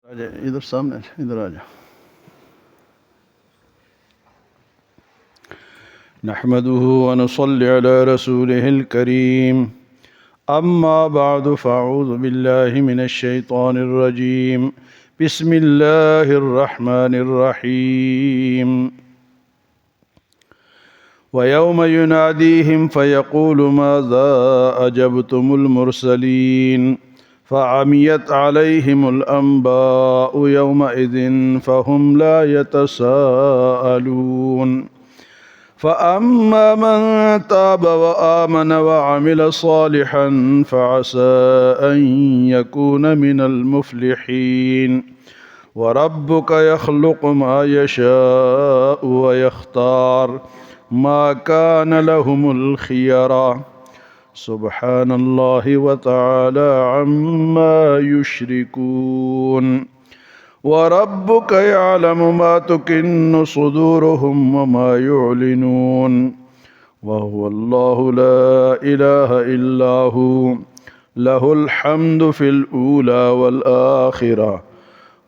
ادھر سامنے ادھر آ جا. نحمده ونصلي على رسوله الكريم. أما بعد فأعوذ بالله من الشيطان الرجيم. بسم الله الرحمن الرحيم. ويوم يناديهم فيقول ماذا أجبتم المرسلين فعميت عليهم الأنباء يومئذ فهم لا يتساءلون. فأما من تاب وآمن وعمل صالحا فعسى أن يكون من المفلحين. وربك يخلق ما يشاء ويختار ما كان لهم الخيرة. سبحان الله وتعالى عما يشركون. وربك يعلم ما تكن صدورهم وما يعلنون. وهو الله لا إله إلا هو له الحمد في الأولى والآخرة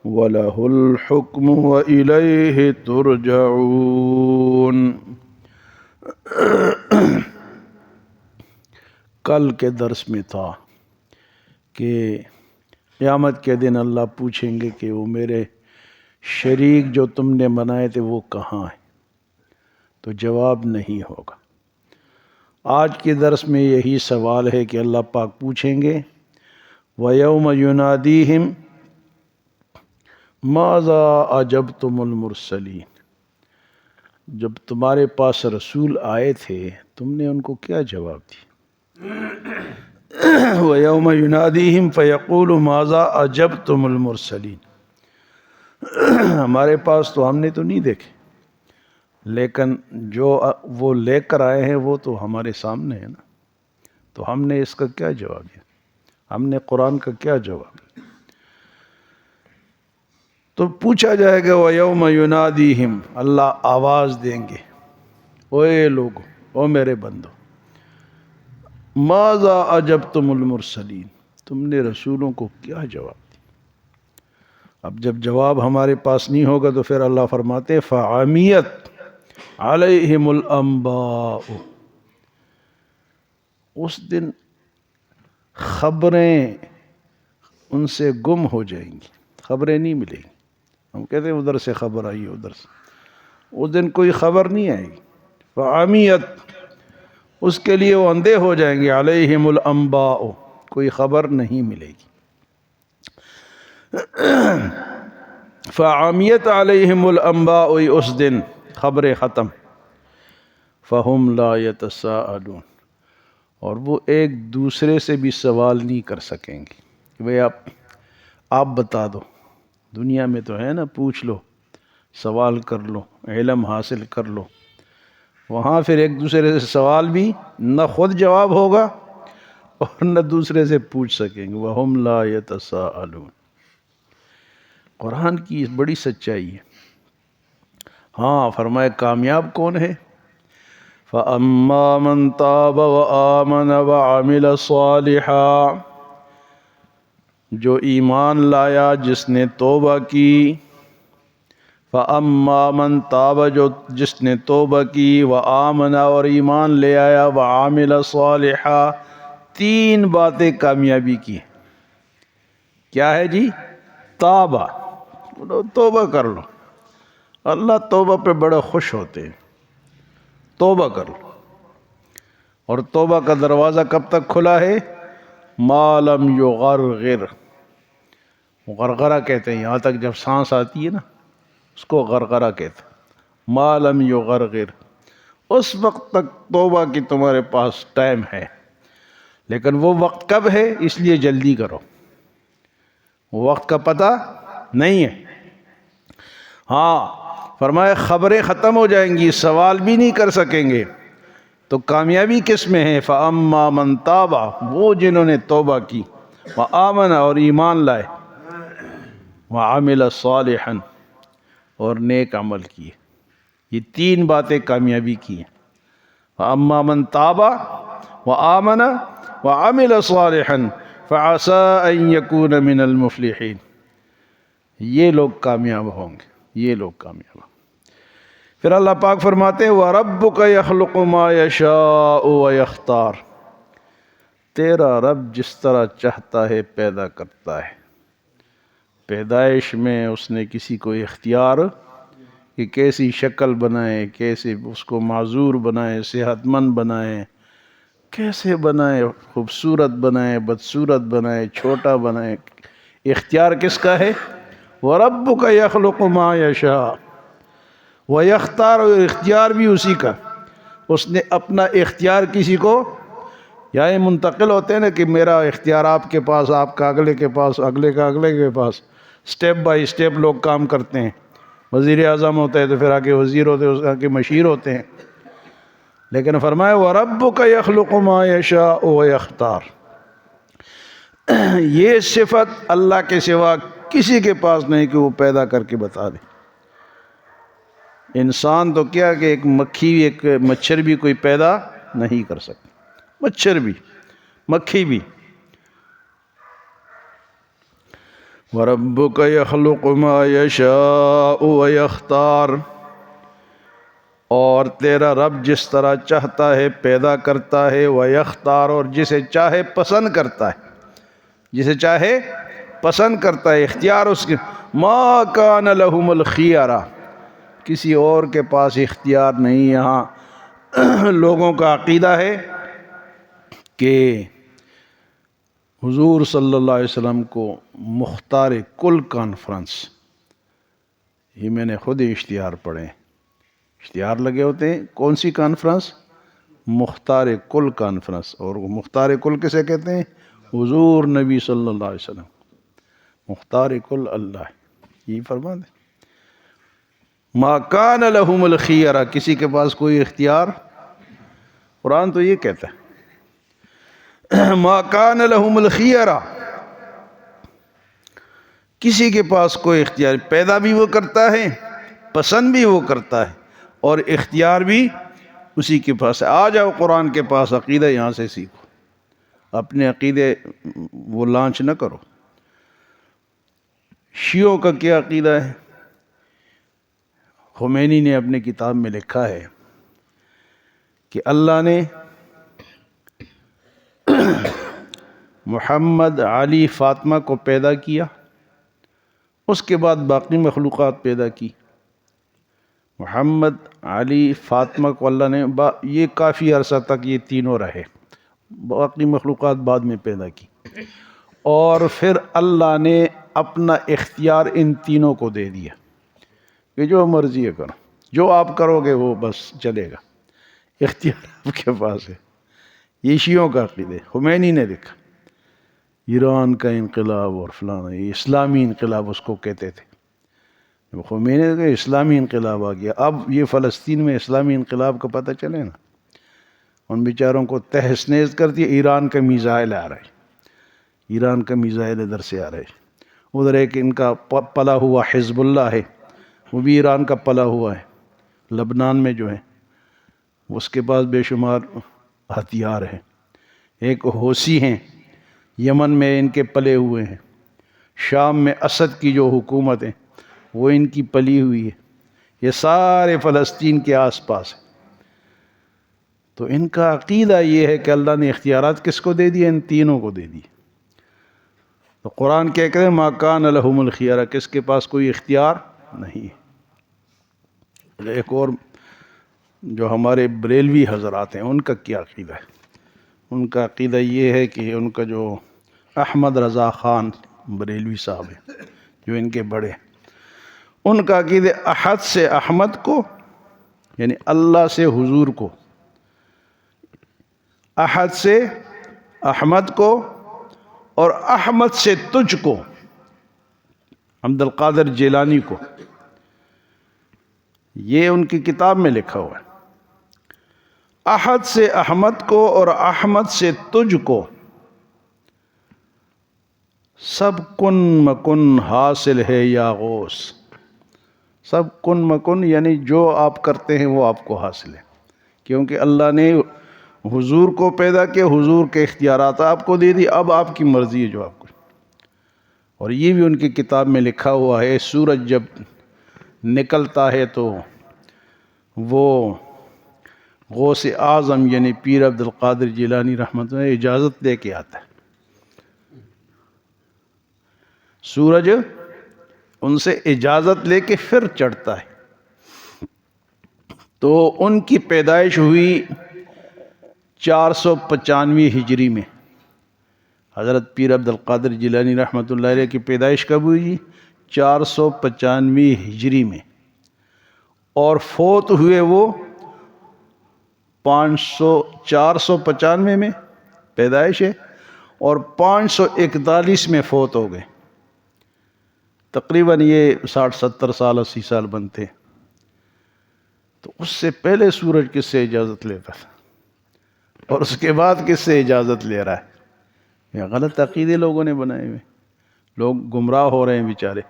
وله الحكم وإليه ترجعون. کل کے درس میں تھا کہ قیامت کے دن اللہ پوچھیں گے کہ وہ میرے شریک جو تم نے بنائے تھے وہ کہاں ہیں، تو جواب نہیں ہوگا. آج کے درس میں یہی سوال ہے کہ اللہ پاک پوچھیں گے وَيَوْمَ يُنَادِيهِمْ مَاذَا أَجَبْتُمُ الْمُرْسَلِينَ. جب تمہارے پاس رسول آئے تھے تم نے ان کو کیا جواب دیا؟ وَيَوْمَ يُنَادِيهِمْ فَيَقُولُ مَاذَا أَجَبْتُمُ الْمُرْسَلِينَ. ہمارے پاس تو ہم نے تو نہیں دیکھے، لیکن جو وہ لے کر آئے ہیں وہ تو ہمارے سامنے ہے نا، تو ہم نے اس کا کیا جواب دیا؟ ہم نے قرآن کا کیا جواب دیا؟ تو پوچھا جائے گا وَيَوْمَ يُنَادِيهِمْ، اللہ آواز دیں گے، اوے لوگو، او میرے بندو، ماذا اجبتم المرسلین، تم نے رسولوں کو کیا جواب دیا؟ اب جب جواب ہمارے پاس نہیں ہوگا تو پھر اللہ فرماتے فعمیت علیہم الانباء، اس دن خبریں ان سے گم ہو جائیں گی، خبریں نہیں ملیں گی. ہم کہتے ہیں ادھر سے خبر آئی ہے، ادھر سے، اس دن کوئی خبر نہیں آئے گی. فعمیت، اس کے لیے وہ اندھے ہو جائیں گے، علیہم الانباء، کوئی خبر نہیں ملے گی. فعمیت علیہم الانباء، اس دن خبریں ختم. فہم لا یتساءلون، اور وہ ایک دوسرے سے بھی سوال نہیں کر سکیں گے کہ بھئی آپ بتا دو. دنیا میں تو ہے نا، پوچھ لو، سوال کر لو، علم حاصل کر لو. وہاں پھر ایک دوسرے سے سوال بھی نہ خود جواب ہوگا اور نہ دوسرے سے پوچھ سکیں گے. وَهُمْ لَا يَتَسَاءَلُونَ. قرآن کی بڑی سچائی ہے. ہاں فرمائے کامیاب کون ہے؟ فَأَمَّا مَن تَابَ وَآمَنَ وَعَمِلَ صَالِحًا، جو ایمان لایا، جس نے توبہ کی. فَأَمَّا مَن تَابَ، جو جس نے توبہ کی، وَآمَنَ، اور ایمان لے آیا، وَعَمِلَ صَالِحًا، تین باتیں کامیابی کی. کیا ہے جی؟ توبہ، توبہ کر لو. اللہ توبہ پہ بڑے خوش ہوتے ہیں. توبہ کر لو. اور توبہ کا دروازہ کب تک کھلا ہے؟ ما لم یغرغر. غرغرہ کہتے ہیں یہاں تک جب سانس آتی ہے نا، اس کو غرغرہ کہتے ہیں. ما لم یغرغر، اس وقت تک توبہ کی تمہارے پاس ٹائم ہے، لیکن وہ وقت کب ہے؟ اس لیے جلدی کرو. وہ وقت کا پتہ نہیں ہے. ہاں فرمایا خبریں ختم ہو جائیں گی، سوال بھی نہیں کر سکیں گے. تو کامیابی کس میں ہے؟ فَأَمَّا مَن تَابَ، وہ جنہوں نے توبہ کی، وَآمَنَ، اور ایمان لائے، وَعَمِلَ صَالِحًا، اور نیک عمل کیے. یہ تین باتیں کامیابی کی ہیں. فَأَمَّا مَن تَابَ وَآمَنَ وَعَمِلَ صَالِحًا فَعَسَىٰ أَن يَكُونَ مِنَ الْمُفْلِحِينَ. یہ لوگ کامیاب ہوں گے، یہ لوگ کامیاب ہوں گے۔ پھر اللہ پاک فرماتے ہیں وَرَبُّكَ يَخْلُقُ مَا يَشَاءُ وَيَخْتَارُ، تیرا رب جس طرح چاہتا ہے پیدا کرتا ہے۔ پیدائش میں اس نے کسی کو اختیار کہ کیسی شکل بنائے، کیسے اس کو معذور بنائے، صحت مند بنائے، کیسے بنائے، خوبصورت بنائے، بدصورت بنائے، چھوٹا بنائے، اختیار کس کا ہے؟ وَرَبُّكَ يَخْلُقُ مَا يَشَاءُ وَيَخْتَارُ، اور اختیار بھی اسی کا۔ اس نے اپنا اختیار کسی کو، یا یہ منتقل ہوتے ہیں نا کہ میرا اختیار آپ کے پاس، آپ کا اگلے کے پاس، اگلے کا اگلے کے پاس، سٹیپ بائی سٹیپ لوگ کام کرتے ہیں۔ وزیر اعظم ہوتا ہے تو پھر آگے وزیر ہوتے ہیں، اس آگے مشیر ہوتے ہیں۔ لیکن فرمایا وَرَبُّكَ يَخْلُقُ مَا يَشَاءُ وَيَخْتَارُ، یہ صفت اللہ کے سوا کسی کے پاس نہیں کہ وہ پیدا کر کے بتا دے۔ انسان تو کیا کہ ایک مکھی، ایک مچھر بھی کوئی پیدا نہیں کر سکتا، مچھر بھی، مکھی بھی۔ وَرَبُّكَ يَخْلُقُ مَا يَشَاءُ وَيَخْتَارُ، اور تیرا رب جس طرح چاہتا ہے پیدا کرتا ہے، وَيَخْتَارُ، اور جسے چاہے پسند کرتا ہے، جسے چاہے پسند کرتا ہے، اختیار اس کے۔ مَا كَانَ لَهُمُ الْخِيَرَةُ، کسی اور کے پاس اختیار نہیں۔ یہاں لوگوں کا عقیدہ ہے کہ حضور صلی اللہ علیہ وسلم کو مختار کل کانفرنس، یہ میں نے خود ہی اشتہار پڑھے، اشتہار لگے ہوتے ہیں، کون سی کانفرنس؟ مختار کل کانفرنس۔ اور وہ مختار کل کسے کہتے ہیں؟ حضور نبی صلی اللہ علیہ وسلم، مختار کل اللہ، یہ فرما دیں۔ ما کان لہم الخیرہ، کسی کے پاس کوئی اختیار، قرآن تو یہ کہتا ہے ما کان لہم الخیرہ، کسی کے پاس کوئی اختیار، پیدا بھی وہ کرتا ہے، پسند بھی وہ کرتا ہے، اور اختیار بھی اسی کے پاس ہے۔ آ جاؤ قرآن کے پاس، عقیدہ یہاں سے سیکھو، اپنے عقیدے وہ لانچ نہ کرو۔ شیعوں کا کیا عقیدہ ہے؟ خمینی نے اپنے کتاب میں لکھا ہے کہ اللہ نے محمد، علی، فاطمہ کو پیدا کیا، اس کے بعد باقی مخلوقات پیدا کی۔ محمد، علی، فاطمہ کو اللہ نے یہ کافی عرصہ تک یہ تینوں رہے، باقی مخلوقات بعد میں پیدا کی، اور پھر اللہ نے اپنا اختیار ان تینوں کو دے دیا کہ جو مرضی ہے کرو، جو آپ کرو گے وہ بس چلے گا، اختیار آپ کے پاس ہے۔ یہ شیعوں کا عقیدہ ہے، خمینی نے لکھا۔ ایران کا انقلاب اور فلانا، یہ اسلامی انقلاب اس کو کہتے تھے۔ خمینی نے کہا اسلامی انقلاب آ گیا، اب یہ فلسطین میں اسلامی انقلاب کا پتہ چلے نا، ان بیچاروں کو تہس نہس کر دیا۔ ایران کا میزائل آ رہا ہے، ایران کا میزائل ادھر سے آ رہا ہے، ادھر ایک ان کا پلا ہوا حزب اللہ ہے، وہ بھی ایران کا پلا ہوا ہے، لبنان میں جو ہے اس کے پاس بے شمار ہتھیار ہیں۔ ایک حوثی ہیں، یمن میں ان کے پلے ہوئے ہیں، شام میں اسد کی جو حکومت ہے وہ ان کی پلی ہوئی ہے، یہ سارے فلسطین کے آس پاس ہیں۔ تو ان کا عقیدہ یہ ہے کہ اللہ نے اختیارات کس کو دے دیے؟ ان تینوں کو دے دیے۔ تو قرآن کیا کہتے ہیں؟ ما کان لہم الخیرہ، کس کے پاس کوئی اختیار نہیں ہے۔ ایک اور جو ہمارے بریلوی حضرات ہیں، ان کا کیا عقیدہ ہے؟ ان کا عقیدہ یہ ہے کہ ان کا جو احمد رضا خان بریلوی صاحب ہیں، جو ان کے بڑے، ان کا عقیدہ احد سے احمد کو، یعنی اللہ سے حضور کو، احد سے احمد کو، اور احمد سے تجھ کو، عبد القادر جیلانی کو، یہ ان کی کتاب میں لکھا ہوا ہے۔ احد سے احمد کو اور احمد سے تجھ کو سب کن مکن حاصل ہے یا غوث، سب کن مکن یعنی جو آپ کرتے ہیں وہ آپ کو حاصل ہے، کیونکہ اللہ نے حضور کو پیدا کیا، حضور کے اختیارات آپ کو دے دی، اب آپ کی مرضی ہے جو آپ کو۔ اور یہ بھی ان کی کتاب میں لکھا ہوا ہے، سورج جب نکلتا ہے تو وہ غوث اعظم یعنی پیر عبد القادر جیلانی رحمۃ اللہ اجازت لے کے آتا ہے، سورج ان سے اجازت لے کے پھر چڑھتا ہے۔ تو ان کی پیدائش ہوئی 495 ہجری میں۔ حضرت پیر عبد القادر جیلانی رحمۃ اللہ علیہ کی پیدائش کب ہوئی جی؟ 495 ہجری میں، اور فوت ہوئے وہ 495 میں پیدائش ہے اور 541 میں فوت ہو گئے۔ تقریباً یہ 60-70 سال 80 سال بنتے۔ تو اس سے پہلے سورج کس سے اجازت لیتا تھا اور اس کے بعد کس سے اجازت لے رہا ہے؟ یہ غلط عقیدے لوگوں نے بنائے ہوئے، لوگ گمراہ ہو رہے ہیں بیچارے۔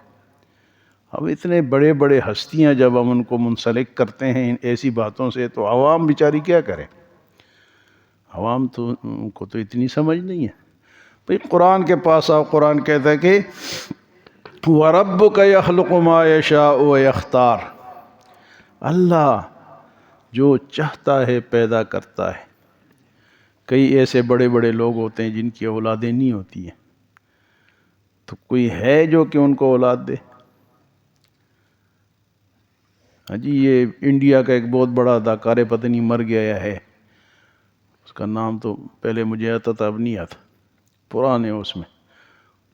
اب اتنے بڑے بڑے ہستیاں جب ہم ان کو منسلک کرتے ہیں ان ایسی باتوں سے، تو عوام بیچاری کیا کرے؟ عوام تو کو تو اتنی سمجھ نہیں ہے۔ بھئی قرآن کے پاس آؤ، قرآن کہتا ہے کہ وَرَبُّكَ يَخْلُقُ مَا يَشَاءُ وَيَخْتَارُ، اللہ جو چاہتا ہے پیدا کرتا ہے۔ کئی ایسے بڑے بڑے لوگ ہوتے ہیں جن کی اولادیں نہیں ہوتی ہیں، تو کوئی ہے جو کہ ان کو اولاد دے؟ ہاں جی، یہ انڈیا کا ایک بہت بڑا اداکار ہے، پتہ نہیں مر گیا ہے، اس کا نام تو پہلے مجھے آتا تھا اب نہیں آتا، پرانے اس میں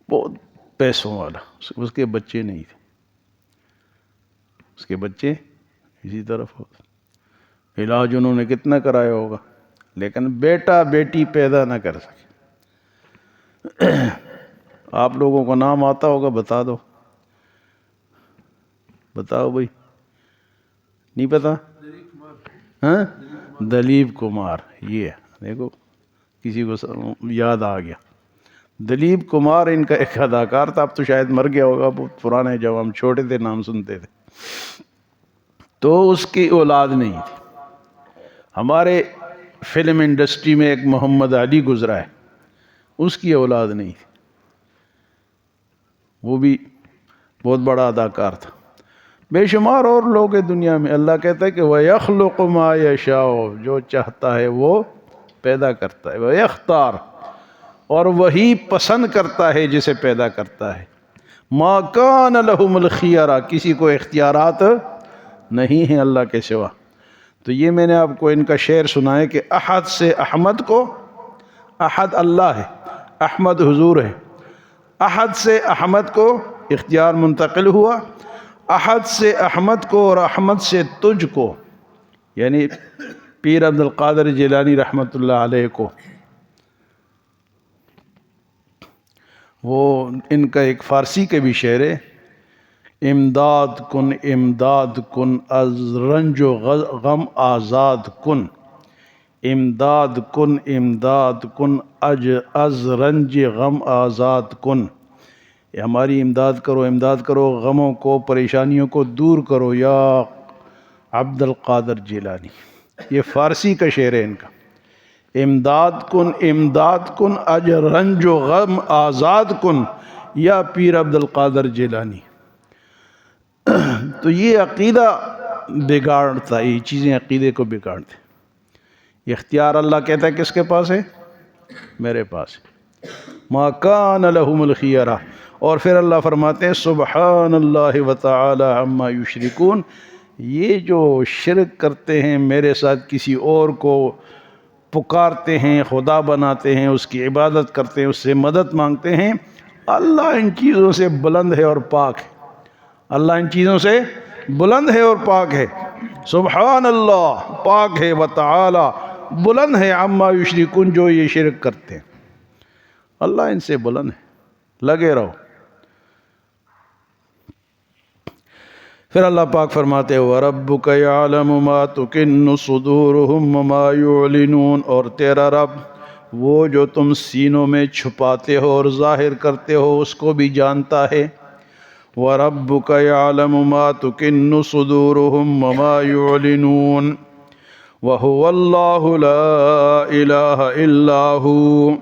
بہت پیسوں والا، اس کے بچے نہیں تھے، اس کے بچے اسی طرف ہوتے، علاج انہوں نے کتنا کرایا ہوگا، لیکن بیٹا بیٹی پیدا نہ کر سکے۔ آپ لوگوں کو نام آتا ہوگا، بتا دو، بتاؤ بھائی، نہیں پتا؟ ہاں، دلیپ کمار، یہ دیکھو کسی کو یاد آ گیا۔ دلیپ کمار ان کا ایک اداکار تھا، اب تو شاید مر گیا ہوگا، بہت پرانا ہے، جب ہم چھوٹے تھے نام سنتے تھے۔ تو اس کی اولاد نہیں تھی۔ ہمارے فلم انڈسٹری میں ایک محمد علی گزرا ہے، اس کی اولاد نہیں تھی، وہ بھی بہت بڑا اداکار تھا۔ بے شمار اور لوگ ہیں دنیا میں۔ اللہ کہتا ہے کہ وَيَخْلُقُ مَا يَشَاءُ، جو چاہتا ہے وہ پیدا کرتا ہے، وَيَخْتَارُ، اور وہی پسند کرتا ہے جسے پیدا کرتا ہے۔ مَا كَانَ لَهُمُ الْخِيَرَةُ، کسی کو اختیارات نہیں ہیں اللہ کے سوا۔ تو یہ میں نے آپ کو ان کا شعر سنا ہے کہ احد سے احمد کو، احد اللہ ہے، احمد حضور ہے، احد سے احمد کو اختیار منتقل ہوا، احد سے احمد کو اور احمد سے تجھ کو، یعنی پیر عبد القادر جیلانی رحمۃ اللہ علیہ کو۔ وہ ان کا ایک فارسی کے بھی شعر ہے، امداد کن از رنج و غم آزاد کن، امداد کن از رنج غم آزاد کن، ہماری امداد کرو، غموں کو پریشانیوں کو دور کرو یا عبد القادر جیلانی۔ یہ فارسی کا شعر ہے ان کا، امداد کن از رنج و غم آزاد کن یا پیر عبد القادر جیلانی۔ تو یہ عقیدہ بگاڑتا، یہ چیزیں عقیدے کو بگاڑتے۔ اختیار اللہ کہتا ہے کس کے پاس ہے؟ میرے پاس ہے۔ ما کان لہم الخیرہ، اور پھر اللہ فرماتے ہیں سبحان اللہ وتعالی عما یشرکون، یہ جو شرک کرتے ہیں میرے ساتھ، کسی اور کو پکارتے ہیں، خدا بناتے ہیں، اس کی عبادت کرتے ہیں، اس سے مدد مانگتے ہیں، اللہ ان چیزوں سے بلند ہے اور پاک ہے، اللہ ان چیزوں سے بلند ہے اور پاک ہے۔ سبحان اللہ، پاک ہے، وتعالی بلند ہے، عما یشرکون جو یہ شرک کرتے ہیں، اللہ ان سے بلند ہے، لگے رہو۔ پھر اللہ پاک فرماتے ہیں وَرَبُّكَ يَعْلَمُ مَا تُكِنُّ صُدُورُهُمْ وَمَا يُعْلِنُونَ، اور تیرا رب وہ جو تم سینوں میں چھپاتے ہو اور ظاہر کرتے ہو اس کو بھی جانتا ہے۔ وَرَبُّكَ يَعْلَمُ مَا تُكِنُّ صُدُورُهُمْ وَمَا يُعْلِنُونَ وَهُوَ اللَّهُ لَا إِلَٰهَ إِلَّا هُوَ،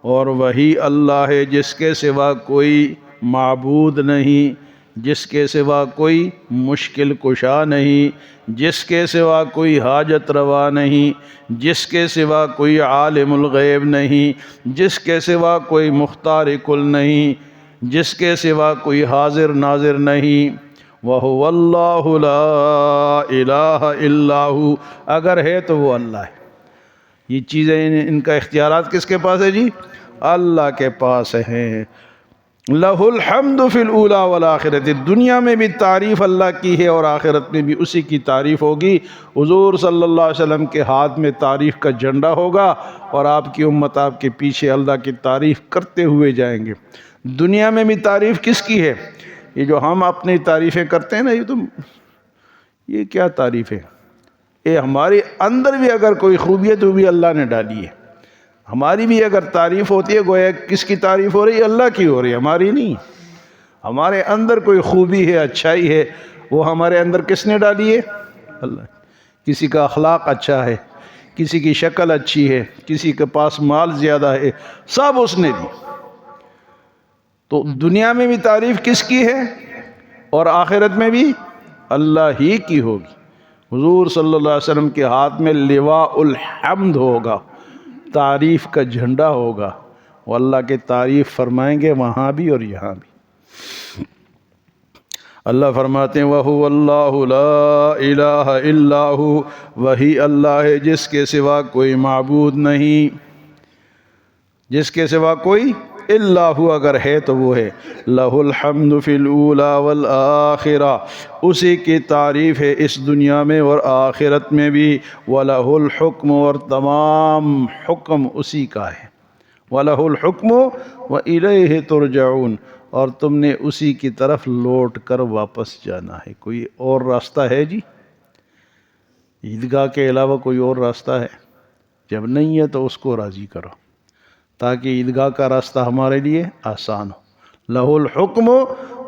اور وہی اللہ ہے جس کے سوا کوئی معبود نہیں، جس کے سوا کوئی مشکل کشا نہیں، جس کے سوا کوئی حاجت روا نہیں، جس کے سوا کوئی عالم الغیب نہیں، جس کے سوا کوئی مختار کل نہیں، جس کے سوا کوئی حاضر ناظر نہیں، وَهُوَ اللَّهُ لَا إِلَٰهَ إِلَّا هُوَ، اگر ہے تو وہ اللہ ہے۔ یہ چیزیں ان کا اختیارات کس کے پاس ہے جی؟ اللہ کے پاس ہیں۔ لَهُ الْحَمْدُ فِي الْأُولَىٰ وَالْآخِرَةِ، دنیا میں بھی تعریف اللہ کی ہے اور آخرت میں بھی اسی کی تعریف ہوگی۔ حضور صلی اللہ علیہ وسلم کے ہاتھ میں تعریف کا جھنڈا ہوگا اور آپ کی امت آپ کے پیچھے اللہ کی تعریف کرتے ہوئے جائیں گے۔ دنیا میں بھی تعریف کس کی ہے؟ یہ جو ہم اپنی تعریفیں کرتے ہیں نا، یہ کیا تعریف ہے؟ یہ ہمارے اندر بھی اگر کوئی خوبی ہے تو بھی اللہ نے ڈالی ہے۔ ہماری بھی اگر تعریف ہوتی ہے، گویا کس کی تعریف ہو رہی ہے؟ اللہ کی ہو رہی ہے، ہماری نہیں۔ ہمارے اندر کوئی خوبی ہے، اچھائی ہے، وہ ہمارے اندر کس نے ڈالی ہے؟ اللہ۔ کسی کا اخلاق اچھا ہے، کسی کی شکل اچھی ہے، کسی کے پاس مال زیادہ ہے، سب اس نے دی۔ تو دنیا میں بھی تعریف کس کی ہے اور آخرت میں بھی اللہ ہی کی ہوگی۔ حضور صلی اللہ علیہ وسلم کے ہاتھ میں لواء الحمد ہوگا، تعریف کا جھنڈا ہوگا، وہ اللہ کے تعریف فرمائیں گے وہاں بھی اور یہاں بھی۔ اللہ فرماتے ہیں وَهُوَ اللَّهُ لَا إِلَٰهَ إِلَّا هُوَ، وہی اللہ ہے جس کے سوا کوئی معبود نہیں، جس کے سوا کوئی الا ہو، اگر ہے تو وہ ہے۔ لَهُ الْحَمْدُ فِي الْأُولَىٰ وَالْآخِرَةِ، اسی کی تعریف ہے اس دنیا میں اور آخرت میں بھی۔ وَلَهُ الْحُكْمُ، اور تمام حکم اسی کا ہے۔ وَلَهُ الْحُكْمُ وَإِلَيْهِ تُرْجَعُونَ، اور تم نے اسی کی طرف لوٹ کر واپس جانا ہے۔ کوئی اور راستہ ہے جی؟ عیدگاہ کے علاوہ کوئی اور راستہ ہے؟ جب نہیں ہے تو اس کو راضی کرو تاکہ عیدگاہ کا راستہ ہمارے لیے آسان ہو۔ لَهُ الْحُكْمُ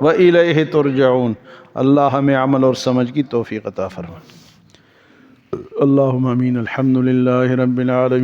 وَإِلَيْهِ تُرْجَعُونَ۔ اللہ ہمیں عمل اور سمجھ کی توفیق عطا فرمائے۔ اللہم آمین۔ الحمد للہ رب العالمین۔